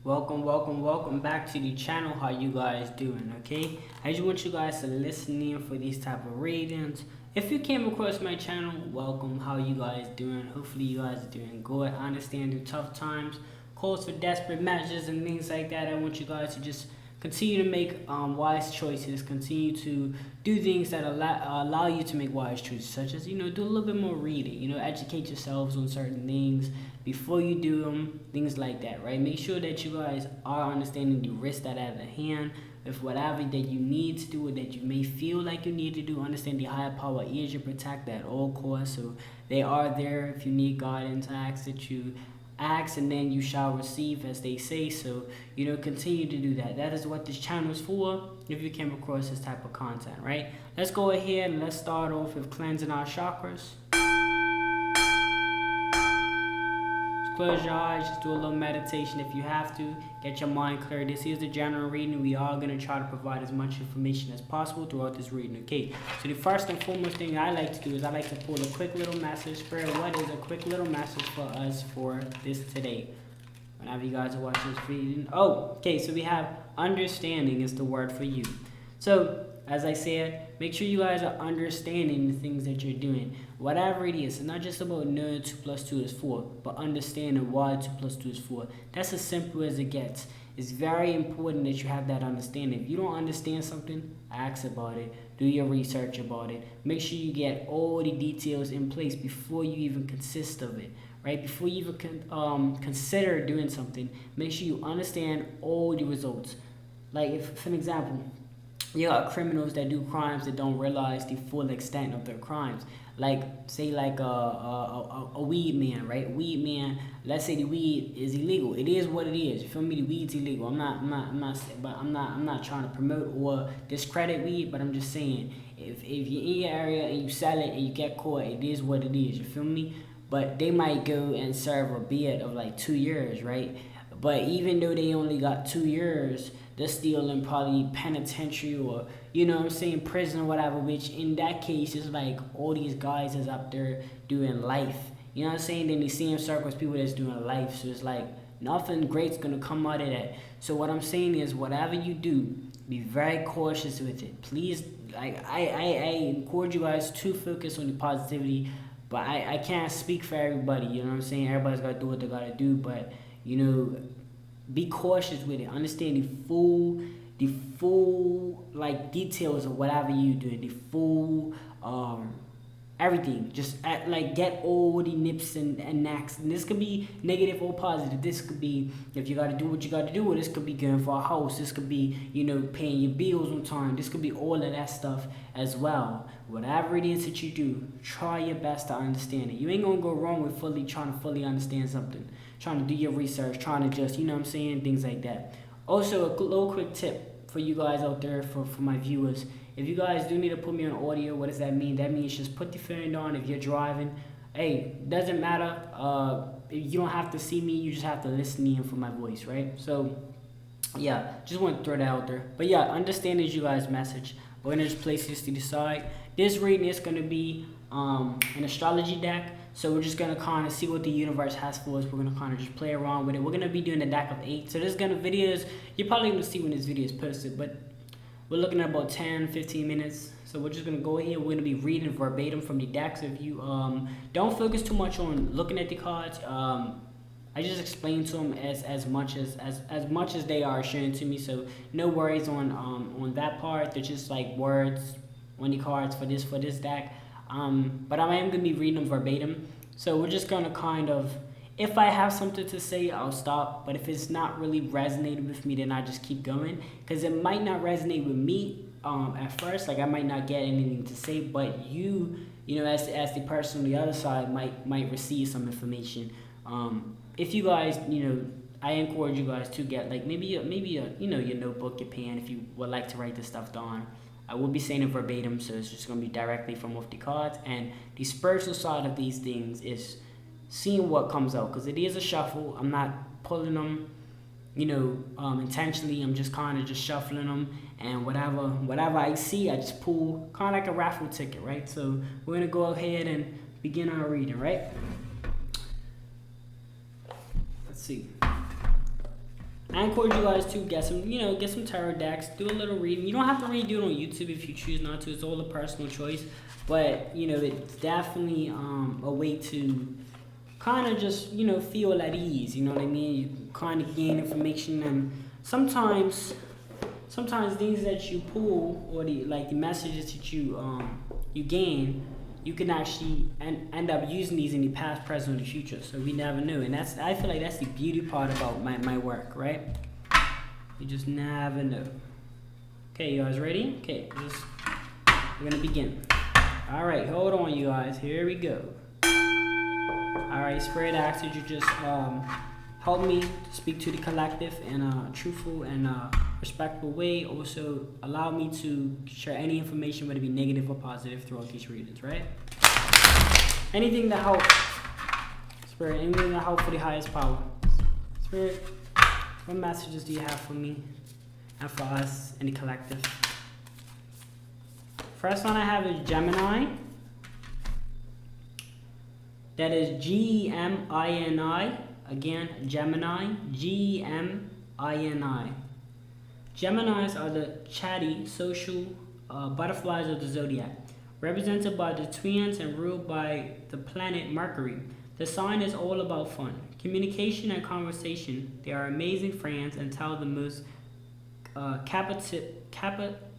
Welcome back to the channel. How you guys doing? Okay, I just want you guys to listen in for these type of readings. If you came across my channel, welcome. How you guys doing? Hopefully you guys are doing good. I understand through tough times, calls for desperate measures and things like that. I want you guys to just continue to make wise choices, continue to do things that allow you to make wise choices, such as, do a little bit more reading, educate yourselves on certain things before you do them, things like that, right? Make sure that you guys are understanding the risks that are at hand. If whatever that you need to do or that you may feel like you need to do, understand the higher power is your protector at all costs. So they are there if you need guidance. I ask that you ask and then you shall receive, as they say. So continue to do that. That is what this channel is for, if you came across this type of content, right? Let's go ahead and let's start off with cleansing our chakras. Just close your eyes, just do a little meditation if you have to. Get your mind clear. This is the general reading. We are going to try to provide as much information as possible throughout this reading, okay? So the first and foremost thing I like to do is I like to pull a quick little message. Spirit, what is a quick little message for us for this today? Whenever you guys are watching this reading. Oh, okay, so we have understanding is the word for you. So, as I said, make sure you guys are understanding the things that you're doing. Whatever it is, it's not just about knowing 2 plus 2 is 4, but understanding why 2 plus 2 is 4. That's as simple as it gets. It's very important that you have that understanding. If you don't understand something, ask about it. Do your research about it. Make sure you get all the details in place before you even consist of it. Right? Before you even consider doing something, make sure you understand all the results. Like, if, for an example, you got criminals that do crimes that don't realize the full extent of their crimes. Like, say, like a weed man, right? Weed man. Let's say the weed is illegal. It is what it is. You feel me? The weed's illegal. I'm not trying to promote or discredit weed, but I'm just saying, if you're in your area and you sell it and you get caught, it is what it is. You feel me? But they might go and serve a bid of like 2 years, right? But even though they only got 2 years, they're still in probably penitentiary or, prison or whatever, which in that case is like all these guys is up there doing life. You know what I'm saying? Then the same circles people that's doing life. So it's like nothing great's going to come out of that. So what I'm saying is whatever you do, be very cautious with it. Please, I encourage you guys to focus on the positivity, but I can't speak for everybody. You know what I'm saying? Everybody's got to do what they got to do, but, be cautious with it. Understand the full like details of whatever you do. The full everything. Just get all the nips and knacks. And this could be negative or positive. This could be if you got to do what you got to do. Or this could be going for a house. This could be paying your bills on time. This could be all of that stuff as well. Whatever it is that you do, try your best to understand it. You ain't gonna go wrong with trying to fully understand something. Trying to do your research, trying to just, things like that. Also, a little quick tip for you guys out there, for my viewers. If you guys do need to put me on audio, what does that mean? That means just put the phone on if you're driving. Hey, doesn't matter. You don't have to see me. You just have to listen in for my voice, right? So, yeah, just want to throw that out there. But yeah, understand is you guys' message. We're going to just place this to the side. This reading is going to be an astrology deck. So we're just going to kind of see what the universe has for us. We're going to kind of just play around with it. We're going to be doing a deck of 8. So there's going to videos. You're probably going to see when this video is posted. But we're looking at about 10, 15 minutes. So we're just going to go ahead. We're going to be reading verbatim from the deck. So if you don't focus too much on looking at the cards. I just explain to them as much as they are sharing to me. So no worries on that part. They're just like words on the cards for this deck. But I am going to be reading them verbatim. So we're just going to kind of, if I have something to say, I'll stop. But if it's not really resonating with me, then I just keep going. Because it might not resonate with me at first. Like I might not get anything to say. But you as the person on the other side might receive some information. If you guys, I encourage you guys to get like maybe your notebook, your pen, if you would like to write this stuff down. I will be saying it verbatim, so it's just going to be directly from off the cards. And the spiritual side of these things is seeing what comes out, because it is a shuffle. I'm not pulling them, intentionally. I'm just kind of just shuffling them, and whatever I see, I just pull, kind of like a raffle ticket, right? So we're going to go ahead and begin our reading, right? Let's see. I encourage you guys to get some, get some tarot decks, do a little reading. You don't have to really do it on YouTube if you choose not to. It's all a personal choice. But, it's definitely a way to kind of just, feel at ease. You know what I mean? You kind of gain information, and sometimes things that you pull, or the messages that you gain, you can actually end up using these in the past, present, or the future. So we never know, and I feel like that's the beauty part about my work, right? You just never know. Okay, you guys ready? Okay, we're gonna begin. All right, hold on, you guys. Here we go. All right, Spirit, I ask that you just help me to speak to the collective in a truthful and respectful way. Also, allow me to share any information, whether it be negative or positive, throughout these readings, right? Anything that helps, Spirit, anything that helps for the highest power. Spirit, what messages do you have for me and for us in the collective? First one I have is Gemini. That is Gemini. Again, Gemini. Gemini. Geminis are the chatty, social butterflies of the zodiac, represented by the twins and ruled by the planet Mercury. The sign is all about fun, communication, and conversation. They are amazing friends and tell the most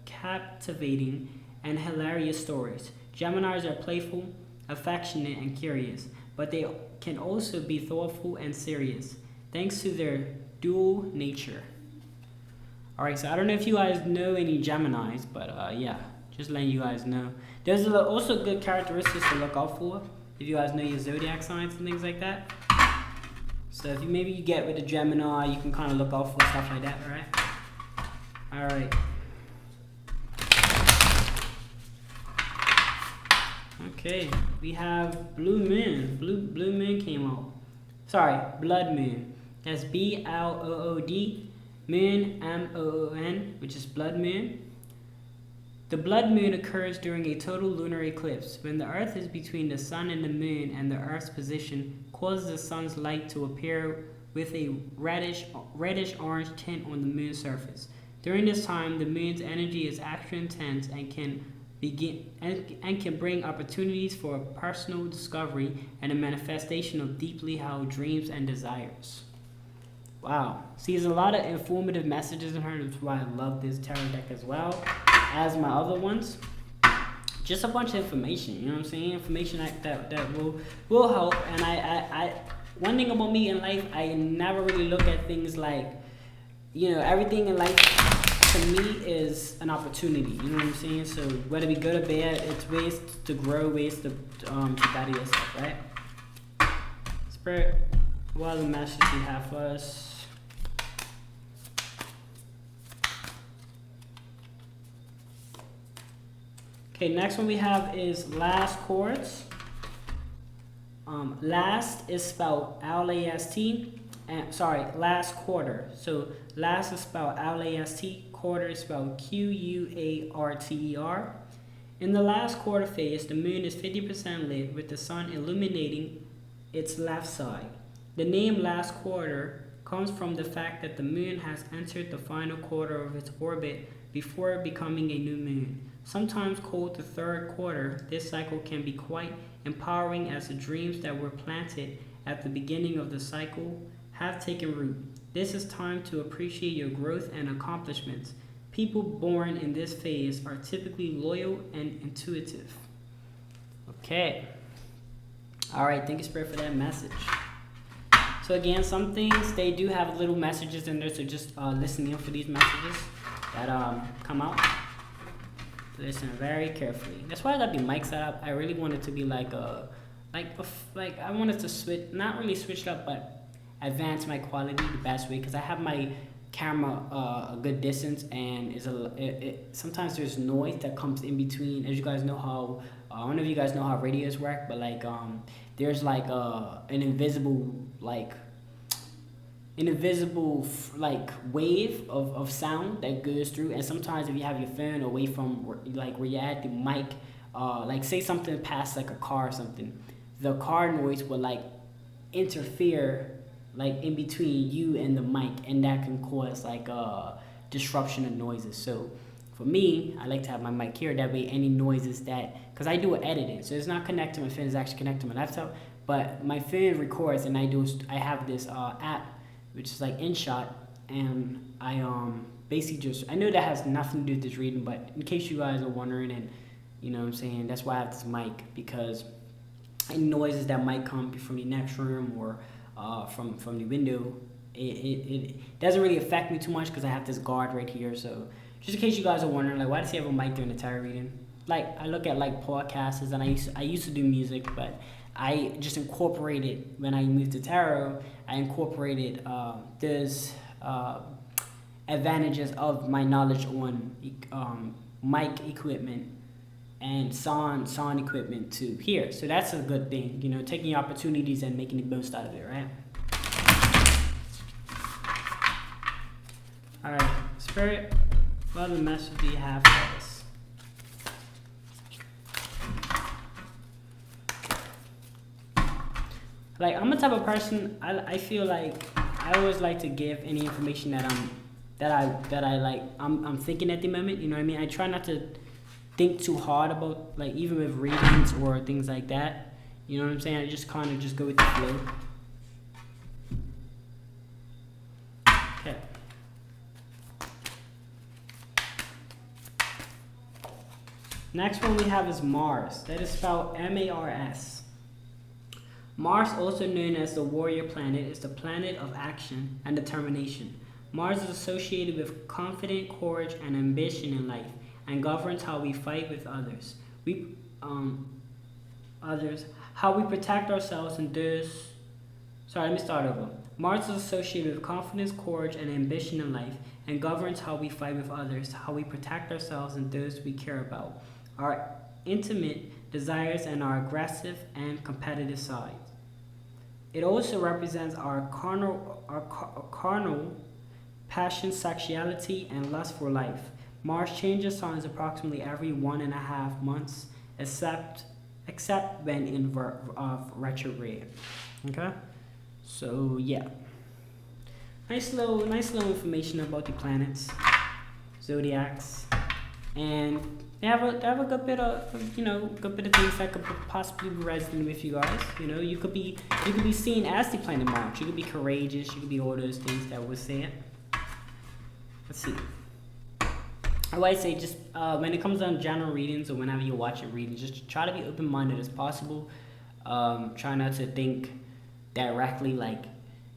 captivating and hilarious stories. Geminis are playful, affectionate, and curious, but they can also be thoughtful and serious, thanks to their dual nature. Alright, so I don't know if you guys know any Geminis, but yeah, just letting you guys know. There's also good characteristics to look out for if you guys know your zodiac signs and things like that. So if maybe you get with a Gemini, you can kind of look out for stuff like that, alright? Alright. Okay, we have Blue Moon. Blue Moon came out. Sorry, Blood Moon. That's BLOOD. Moon, MOON, which is blood moon. The blood moon occurs during a total lunar eclipse, when the Earth is between the Sun and the Moon, and the Earth's position causes the Sun's light to appear with a reddish-orange tint on the Moon's surface. During this time, the Moon's energy is extra intense and can bring opportunities for personal discovery and a manifestation of deeply held dreams and desires. Wow. See, there's a lot of informative messages in her. That's why I love this tarot deck as well as my other ones. Just a bunch of information, you know what I'm saying? Information that will help. And I one thing about me in life, I never really look at things like, everything in life to me is an opportunity. You know what I'm saying? So whether it be good or bad, it's ways to grow, ways to better yourself, right? Spirit, what other message do you have for us? Okay, next one we have is last chords. Last is spelled L-A-S-T. Last quarter. So last is spelled L-A-S-T. Quarter is spelled Q-U-A-R-T-E-R. In the last quarter phase, the moon is 50% lit, with the sun illuminating its left side. The name last quarter comes from the fact that the moon has entered the final quarter of its orbit before becoming a new moon. Sometimes called the third quarter, this cycle can be quite empowering, as the dreams that were planted at the beginning of the cycle have taken root. This is time to appreciate your growth and accomplishments. People born in this phase are typically loyal and intuitive. Okay. Alright, thank you, Spirit, for that message. So again, some things, they do have little messages in there, so just listen in for these messages that come out. Listen very carefully. That's why I got the mic set up. I really wanted to be I wanted to switch, not really switch it up, but advance my quality the best way, because I have my camera a good distance, and sometimes there's noise that comes in between. As you guys know how, I don't know if you guys know how radios work, but there's an invisible wave of sound that goes through, and sometimes if you have your phone away from where you're at the mic, say something past a car or something, the car noise will interfere like in between you and the mic, and that can cause like disruption of noises. So for me, I like to have my mic here. That way, any noises that, because I do editing, so it's not connected to my phone, it's actually connected to my laptop. But my phone records, and I have this app which is like InShot, and I basically just, I know that has nothing to do with this reading, but in case you guys are wondering, and you know what I'm saying, that's why I have this mic, because any noises that might come from the next room or from the window, it doesn't really affect me too much because I have this guard right here. So just in case you guys are wondering, like, why does he have a mic during the tarot reading? Like, I look at like podcasts, and I used to do music, but I just incorporated, when I moved to tarot, I incorporated those advantages of my knowledge on mic equipment and sound equipment to here. So that's a good thing, you know, taking opportunities and making the most out of it, right? Alright, Spirit, what other message do you have for us? Like, I'm the type of person, I feel like I always like to give any information I'm thinking at the moment, you know what I mean? I try not to think too hard about, like, even with readings or things like that, you know what I'm saying? I just kind of just go with the flow. Okay. Next one we have is Mars. That is spelled M-A-R-S. Mars, also known as the warrior planet, is the planet of action and determination. Mars is associated with confidence, courage, and ambition in life, and governs how we fight with others. How we protect ourselves and those. Sorry, let me start over. Mars is associated with confidence, courage, and ambition in life, and governs how we fight with others, how we protect ourselves and those we care about, our intimate desires, and our aggressive and competitive sides. It also represents our carnal passion, sexuality, and lust for life. Mars changes signs approximately every 1.5 months, except when in retrograde. Okay, so yeah, nice little information about the planets, zodiacs, and they have a good bit of things that could possibly be resonating with you guys. You know, you could be seen as the planet Mars. You could be courageous. You could be all those things that we're saying. Let's see. I would say just when it comes on general readings, or whenever you watch a reading, just try to be open-minded as possible. Try not to think directly. Like,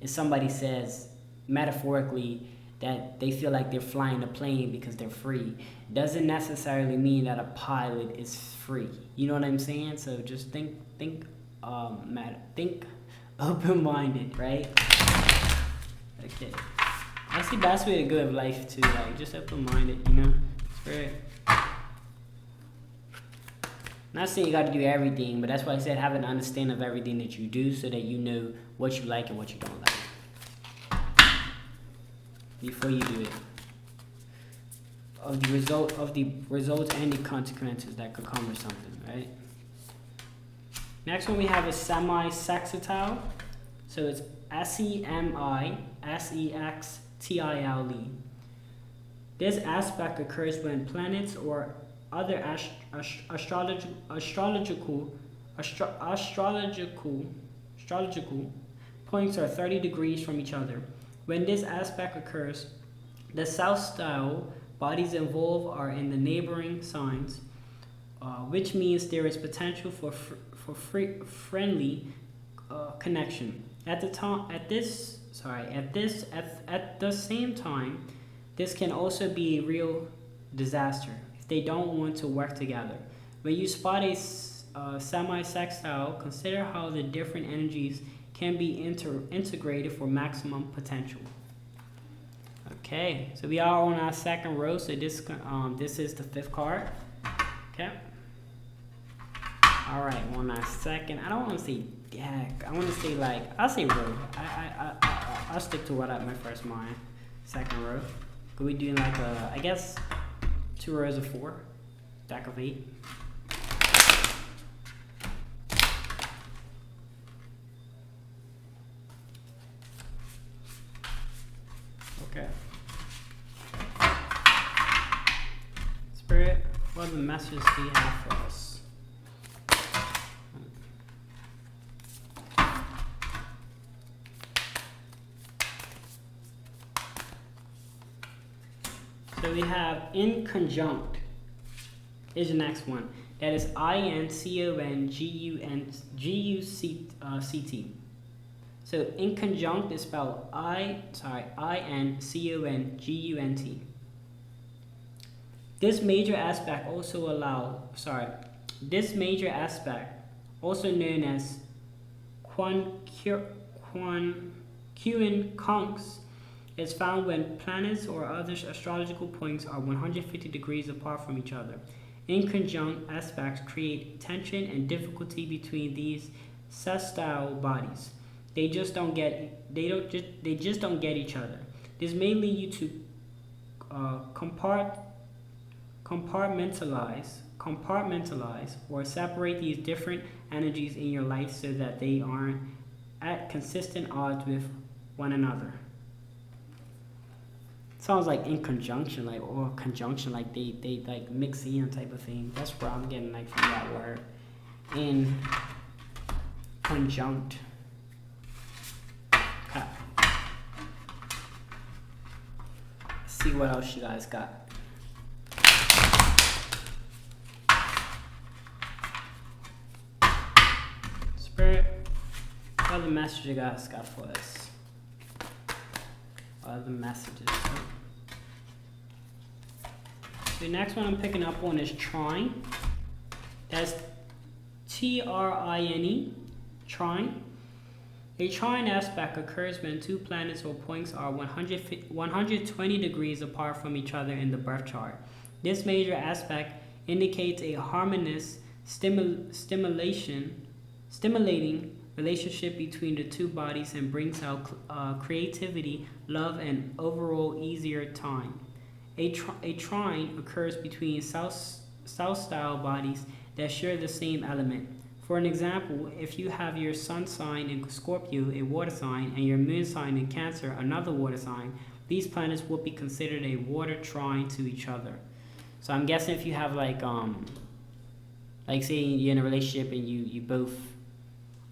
if somebody says metaphorically that they feel like they're flying a plane because they're free, doesn't necessarily mean that a pilot is free. You know what I'm saying? So just think open-minded, right? Okay. That's the best way to go with life too. Like, just open-minded, you know. Spirit. Not saying you got to do everything, but that's why I said have an understanding of everything that you do, so that you know what you like and what you don't like before you do it. Of the results and the consequences that could come with something, right? Next one we have is Semisextile. So it's Semisextile. This aspect occurs when planets or other astrological points are 30 degrees from each other. When this aspect occurs, the celestial bodies involved are in the neighboring signs, which means there is potential for friendly connection. At the same time, this can also be a real disaster if they don't want to work together. When you spot a semisextile, consider how the different energies can be integrated for maximum potential. Okay, so we are on our second row. So this is the 5th card. Okay. All right, on our second. I don't want to say deck. I want to say, like, I'll say row. I'll stick to what my first mind. Second row. Could we do like I guess 2 rows of 4, deck of 8. Okay. Spirit, what the messages do you have for us? So we have Inconjunct is the next one. That is Inconjunct. So Inconjunct is spelled Inconjunct. This major aspect, also known as Inconjunct, is found when planets or other astrological points are 150 degrees apart from each other. Inconjunct aspects create tension and difficulty between these sextile bodies. They just don't get each other. This may lead you to compartmentalize or separate these different energies in your life so that they aren't at consistent odds with one another. Sounds like in conjunction, like, or conjunction, like they like mix in type of thing. That's where I'm getting like from that word. In conjunct. Okay. Let's see what else you guys got. Spirit, what other message you guys got for us? Other messages. The next one I'm picking up on is Trine. That's Trine. Trine. A trine aspect occurs when two planets or points are 120 degrees apart from each other in the birth chart. This major aspect indicates a harmonious, stimulating relationship between the two bodies and brings out creativity, love, and overall easier time. A trine occurs between south-style bodies that share the same element. For an example, if you have your sun sign in Scorpio, a water sign, and your moon sign in Cancer, another water sign, these planets will be considered a water trine to each other. So I'm guessing if you have like say you're in a relationship and you both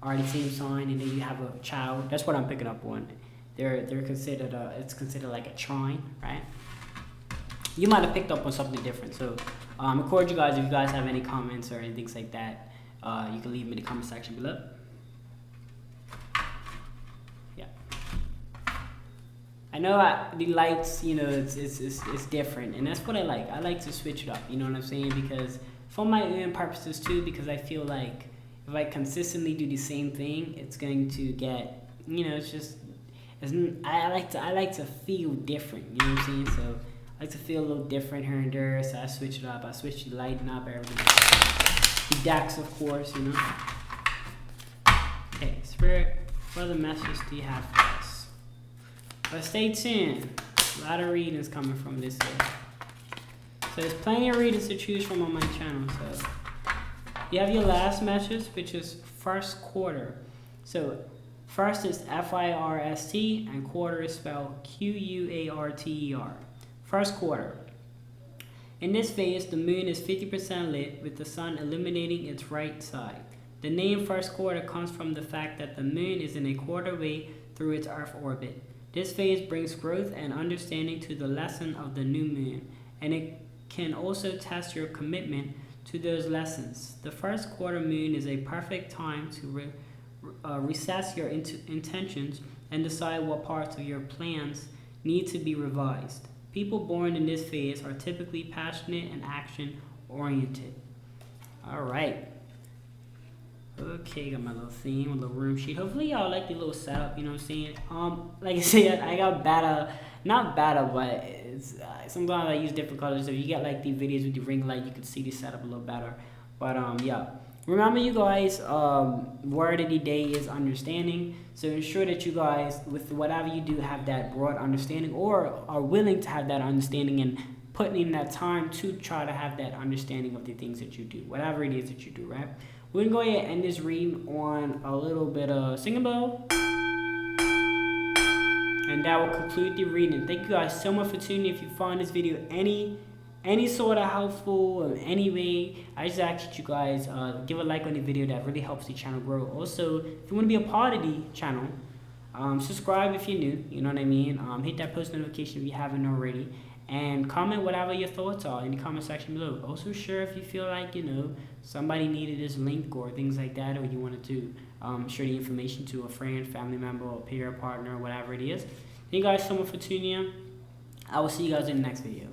are the same sign and then you have a child, that's what I'm picking up on. They're considered it's considered like a trine, right? You might have picked up on something different. So I encourage you guys, if you guys have any comments or anything like that, you can leave them in the comment section below. Yeah. I know the lights, it's different, and that's what I like. I like to switch it up, you know what I'm saying? Because for my own purposes too, because I feel like if I consistently do the same thing, it's going to get, I like to feel different, you know what I'm saying? So I like to feel a little different here and there, so I switch it up. I switch the lighting up, everything. The decks, of course, Okay, Spirit, what other messages do you have for us? But stay tuned. A lot of readings coming from this here. So there's plenty of readings to choose from on my channel. So you have your last message, which is first quarter. So first is FIRST, and quarter is spelled QUARTER. First quarter. In this phase, the moon is 50% lit, with the sun illuminating its right side. The name first quarter comes from the fact that the moon is in a quarter way through its Earth orbit. This phase brings growth and understanding to the lesson of the new moon, and it can also test your commitment to those lessons. The first quarter moon is a perfect time to reassess your intentions and decide what parts of your plans need to be revised. People born in this phase are typically passionate and action-oriented. All right. Okay, got my little theme, a little room sheet. Hopefully y'all like the little setup, you know what I'm saying? Like I said, I got not better, but it's, sometimes I use different colors. So if you get like the videos with the ring light, you can see the setup a little better. But yeah. Remember, you guys, word of the day is understanding. So ensure that you guys, with whatever you do, have that broad understanding, or are willing to have that understanding and putting in that time to try to have that understanding of the things that you do, whatever it is that you do, right? We're going to go ahead and end this reading on a little bit of singing bowl. And And that will conclude the reading. Thank you guys so much for tuning in. If you find this video any sort of helpful in any way, I just ask that you guys give a like on the video. That really helps the channel grow. Also, if you want to be a part of the channel, subscribe if you're new, you know what I mean. Hit that post notification if you haven't already, and comment whatever your thoughts are in the comment section below. Also share if you feel like, you know, somebody needed this link or things like that, or you wanted to share the information to a friend, family member, or peer, partner, whatever it is. Thank you guys so much for tuning in. I will see you guys in the next video.